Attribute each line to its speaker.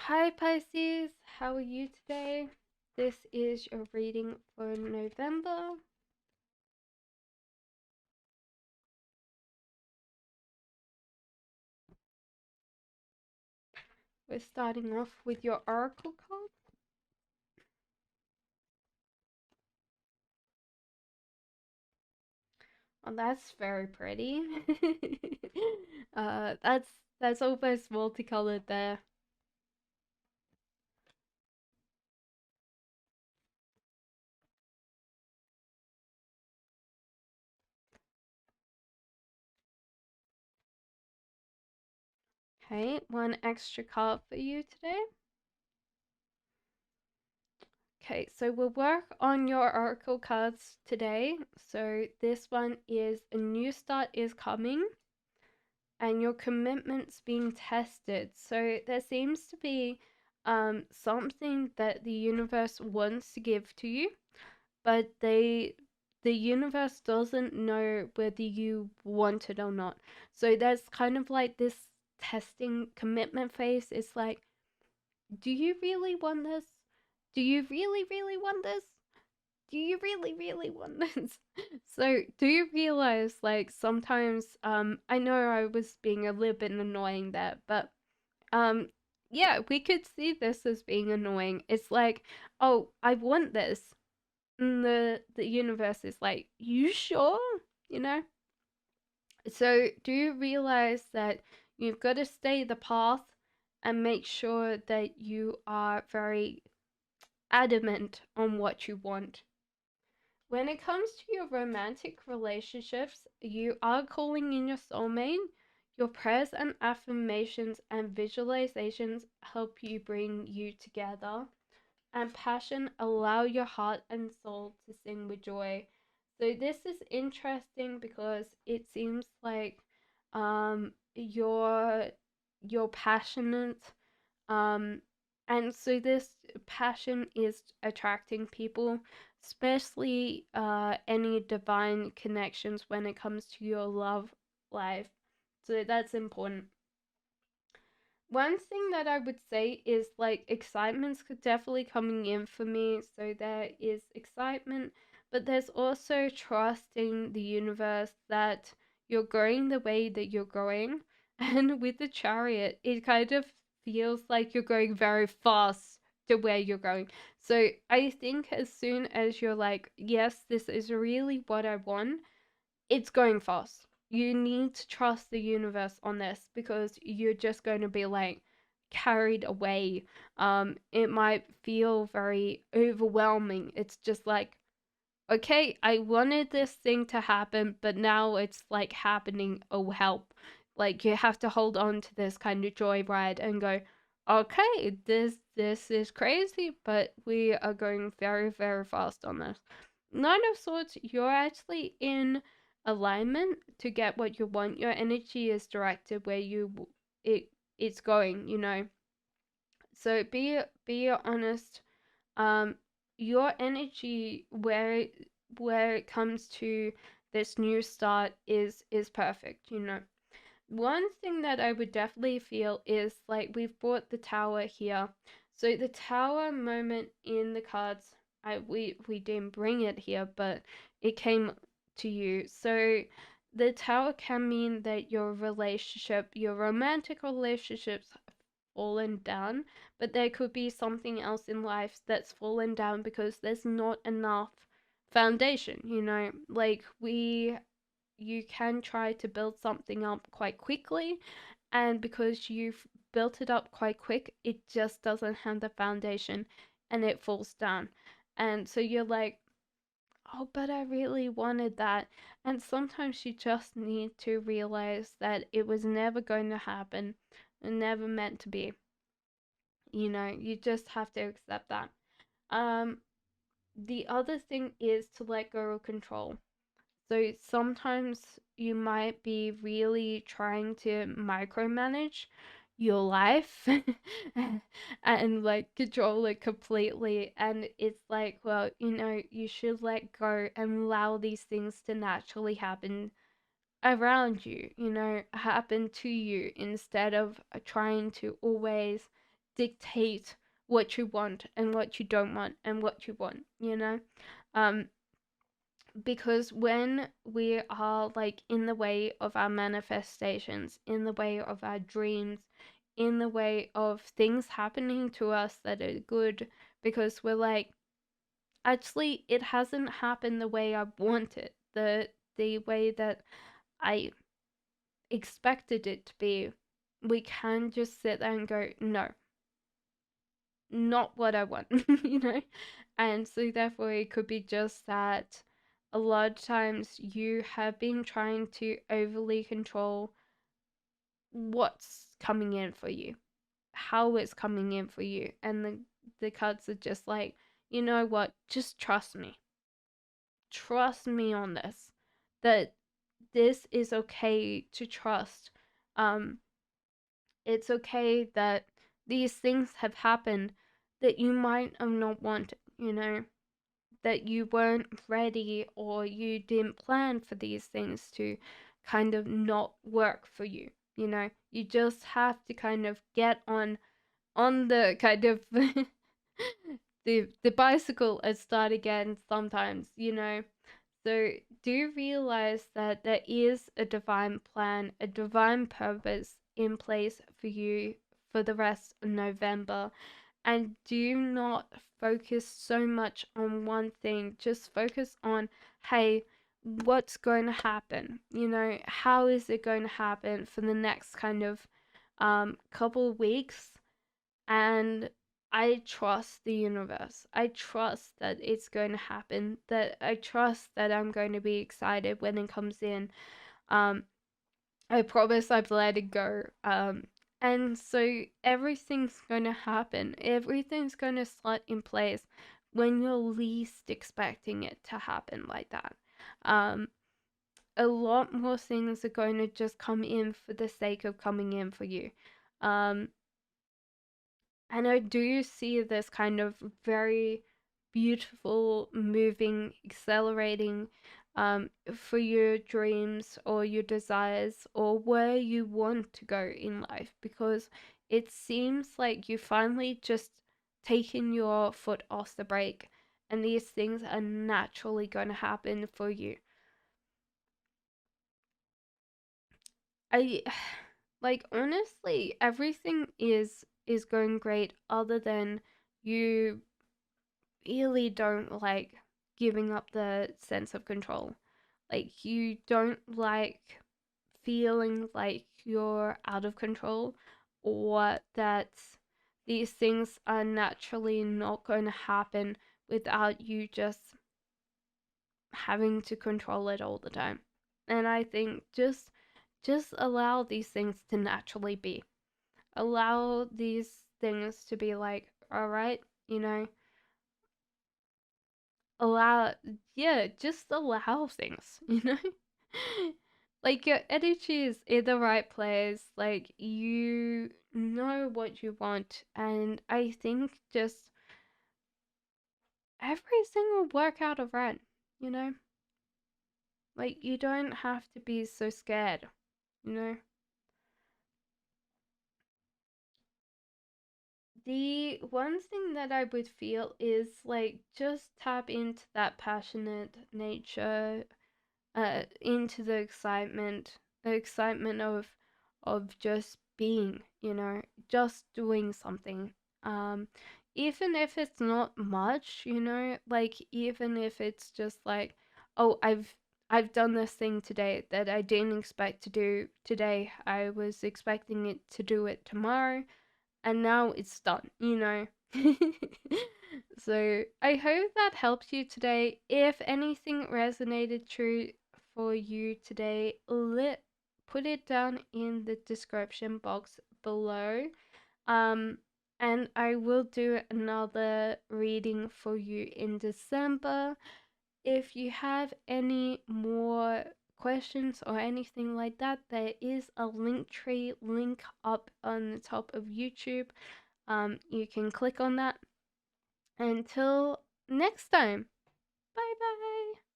Speaker 1: Hi Pisces, how are you today? This is your reading for November. We're starting off with your oracle card. Oh, that's very pretty. That's almost multicolored there. Okay, one extra card for you today. Okay, so we'll work on your oracle cards today. So this one is a new start is coming and your commitment's being tested. So there seems to be something that the universe wants to give to you, but the universe doesn't know whether you want it or not. So there's kind of like this testing commitment phase. It's like, do you really want this? Do you really, really want this? Do you really, really want this? So do you realize, like, sometimes I know I was being a little bit annoying there, but um yeah, we could see this as being annoying. It's like, oh, I want this, and the universe is like, you sure? You know. So do you realize that you've got to stay the path and make sure that you are very adamant on what you want? When it comes to your romantic relationships, you are calling in your soulmate. Your prayers and affirmations and visualizations help you bring you together. And passion allow your heart and soul to sing with joy. So this is interesting because it seems like you're passionate, um, and so this passion is attracting people, especially any divine connections when it comes to your love life. So that's important. One thing that I would say is like excitement's definitely coming in for me. So there is excitement, but there's also trusting the universe that you're going the way that you're going. And with the chariot, it kind of feels like you're going very fast to where you're going. So I think as soon as you're like, yes, this is really what I want, it's going fast. You need to trust the universe on this because you're just going to be like carried away. It might feel very overwhelming. It's just like, okay, I wanted this thing to happen, but now it's like happening. Oh, help. Like you have to hold on to this kind of joyride and go, okay, this is crazy, but we are going very, very fast on this. Nine of Swords, you're actually in alignment to get what you want. Your energy is directed where it's going, you know. So be honest. um your energy where it comes to this new start is perfect, you know. One thing that I would definitely feel is like we've brought the tower here. So the tower moment in the cards, we didn't bring it here, but it came to you. So the tower can mean that your relationship, your romantic relationships fallen down, but there could be something else in life that's fallen down because there's not enough foundation, you know. Like you can try to build something up quite quickly, and because you've built it up quite quick, it just doesn't have the foundation and it falls down. And so you're like, oh, but I really wanted that. And sometimes you just need to realize that it was never going to happen and never meant to be. You know, you just have to accept that. Um, the other thing is to let go of control. So sometimes you might be really trying to micromanage your life and like control it completely. And it's like, well, you know, you should let go and allow these things to naturally happen around you, you know, happen to you instead of trying to always dictate what you want and what you don't want and what you want, you know? Um, because when we are like in the way of our manifestations, in the way of our dreams, in the way of things happening to us that are good, because we're like, actually, it hasn't happened the way I want it, the way that I expected it to be. We can just sit there and go, no, not what I want, you know? And so, therefore, it could be just that a lot of times you have been trying to overly control what's coming in for you, how it's coming in for you. And the cards are just like, you know what? Just trust me. Trust me on this. That this is okay to trust. Um, it's okay that these things have happened that you might have not wanted, you know, that you weren't ready or you didn't plan for these things to kind of not work for you, you know. You just have to kind of get on the kind of the bicycle and start again sometimes, you know. So do realize that there is a divine plan, a divine purpose in place for you for the rest of November. And do not focus so much on one thing. Just focus on, hey, what's going to happen? You know, how is it going to happen for the next kind of couple of weeks? And I trust the universe. I trust that it's going to happen. That I trust that I'm going to be excited when it comes in. Um, I promise I've let it go. And so everything's going to happen. Everything's going to slot in place when you're least expecting it to happen like that. Um, a lot more things are going to just come in for the sake of coming in for you. Um, and I do see this kind of very beautiful, moving, accelerating for your dreams or your desires or where you want to go in life, because it seems like you finally just taken your foot off the brake and these things are naturally going to happen for you. I like, honestly, everything is going great other than you really don't like giving up the sense of control. Like, you don't like feeling like you're out of control or that these things are naturally not going to happen without you just having to control it all the time. And I think just allow these things to naturally be. Allow these things to be like, all right, you know, allow, yeah, just allow things, you know? Like, your energy is in the right place, like, you know what you want, and I think just everything will work out alright, you know? Like, you don't have to be so scared, you know? The one thing that I would feel is like, just tap into that passionate nature, into the excitement of just being, you know, just doing something. Um, even if it's not much, you know, like, even if it's just like, oh, I've done this thing today that I didn't expect to do today. I was expecting it to do it tomorrow, and now it's done, you know. So I hope that helps you today. If anything resonated true for you today, put it down in the description box below. Um, and I will do another reading for you in December. If you have any more questions or anything like that, there is a link tree link up on the top of YouTube. You can click on that. Until next time, bye bye.